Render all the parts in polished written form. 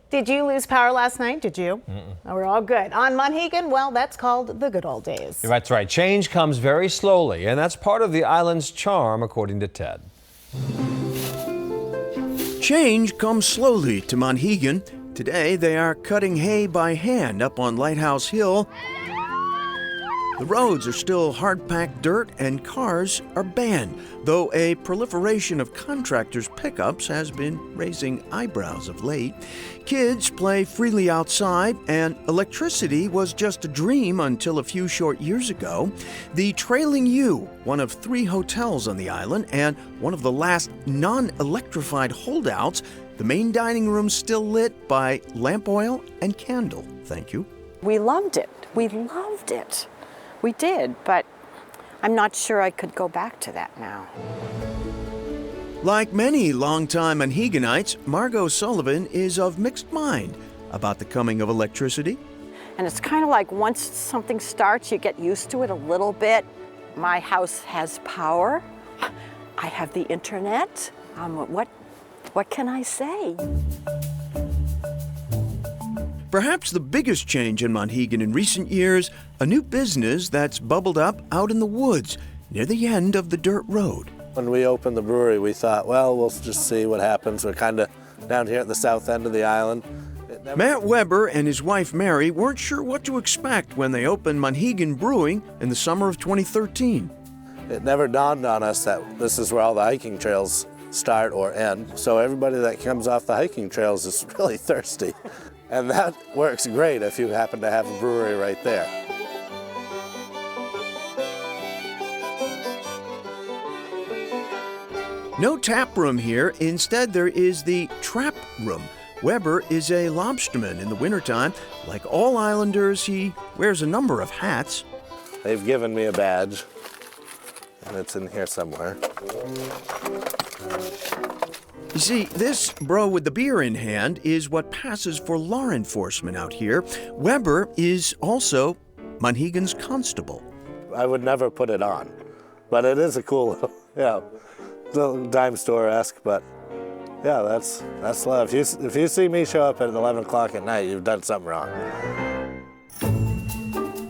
Did you lose power last night? Did you? Oh, we're all good. On Monhegan, well, that's called the good old days. That's right. Change comes very slowly, and that's part of the island's charm, according to Ted. Change comes slowly to Monhegan. Today, they are cutting hay by hand up on Lighthouse Hill. The roads are still hard-packed dirt and cars are banned, though a proliferation of contractors' pickups has been raising eyebrows of late. Kids play freely outside, and electricity was just a dream until a few short years ago. The Trailing U, one of 3 hotels on the island and one of the last non-electrified holdouts, the main dining room still lit by lamp oil and candle. Thank you. We loved it. We loved it. We did, but I'm not sure I could go back to that now. Like many longtime Monheganites, Margot Sullivan is of mixed mind about the coming of electricity. And it's kind of like once something starts, you get used to it a little bit. My house has power. I have the internet. What can I say? Perhaps the biggest change in Monhegan in recent years, a new business that's bubbled up out in the woods near the end of the dirt road. When we opened the brewery, we thought, well, we'll just see what happens. We're kind of down here at the south end of the island. Matt Weber and his wife Mary weren't sure what to expect when they opened Monhegan Brewing in the summer of 2013. It never dawned on us that this is where all the hiking trails start or end. So everybody that comes off the hiking trails is really thirsty. And that works great if you happen to have a brewery right there. No tap room here. Instead, there is the trap room. Weber is a lobsterman in the wintertime. Like all islanders, he wears a number of hats. They've given me a badge, and it's in here somewhere. You see, this bro with the beer in hand is what passes for law enforcement out here. Weber is also Monhegan's constable. I would never put it on, but it is a cool, little dime store-esque, but yeah, that's love. If you see me show up at 11 o'clock at night, you've done something wrong.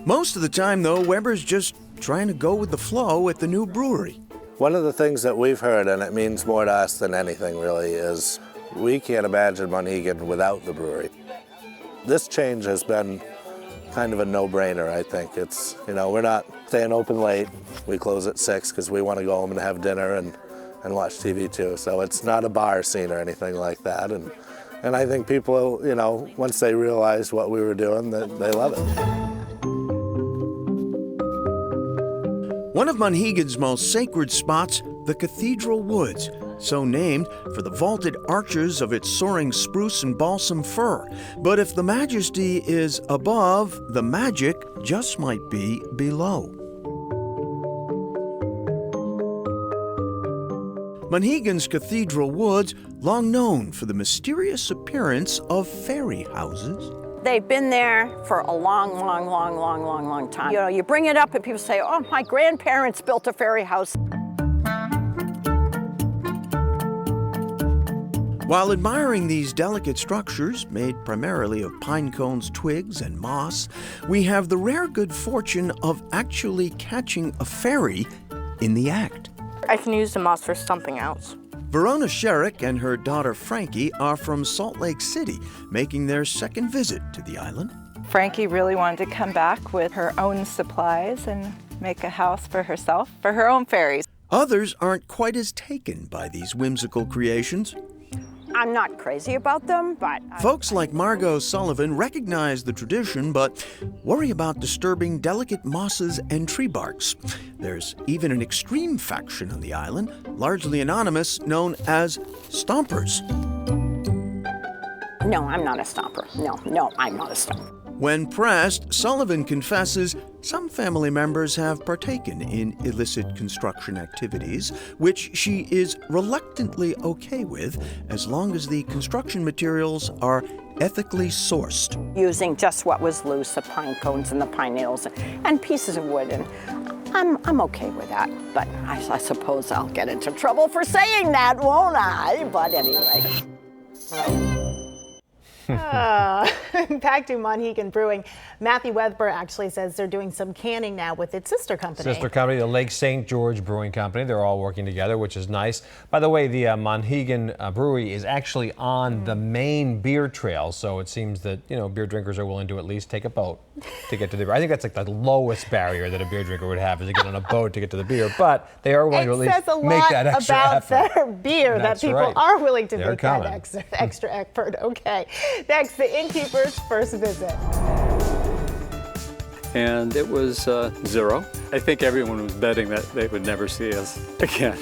Most of the time, though, Weber's just trying to go with the flow at the new brewery. One of the things that we've heard, and it means more to us than anything really, is we can't imagine Monhegan without the brewery. This change has been kind of a no-brainer, I think. It's, we're not staying open late. We close at 6 because we want to go home and have dinner and watch TV too. So it's not a bar scene or anything like that. And I think people, once they realized what we were doing, they love it. One of Monhegan's most sacred spots, the Cathedral Woods, so named for the vaulted arches of its soaring spruce and balsam fir. But if the majesty is above, the magic just might be below. Monhegan's Cathedral Woods, long known for the mysterious appearance of fairy houses. They've been there for a long time. You bring it up and people say, oh, my grandparents built a fairy house. While admiring these delicate structures, made primarily of pine cones, twigs, and moss, we have the rare good fortune of actually catching a fairy in the act. I can use the moss for something else. Verona Sherrick and her daughter Frankie are from Salt Lake City, making their second visit to the island. Frankie really wanted to come back with her own supplies and make a house for herself, for her own fairies. Others aren't quite as taken by these whimsical creations. I'm not crazy about them, but... Folks like Margot Sullivan recognize the tradition, but worry about disturbing delicate mosses and tree barks. There's even an extreme faction on the island, largely anonymous, known as Stompers. No, I'm not a stomper. No, I'm not a stomper. When pressed, Sullivan confesses some family members have partaken in illicit construction activities, which she is reluctantly okay with as long as the construction materials are ethically sourced. Using just what was loose, the pine cones and the pine needles and pieces of wood, and I'm okay with that. But I suppose I'll get into trouble for saying that, won't I? But anyway. Back to Monhegan Brewing. Matthew Weber actually says they're doing some canning now with its sister company. Sister company, the Lake St. George Brewing Company. They're all working together, which is nice. By the way, the Monhegan Brewery is actually on the main beer trail, so it seems that, you know, beer drinkers are willing to at least take a boat to get to the beer. I think that's like the lowest barrier that a beer drinker would have, is to get on a boat to get to the beer, but they are willing to at least make that extra about effort. their beer, That's that people right. are willing to They're make that coming. extra effort. Okay. Next, the innkeeper's first visit. And it was 0. I think everyone was betting that they would never see us again.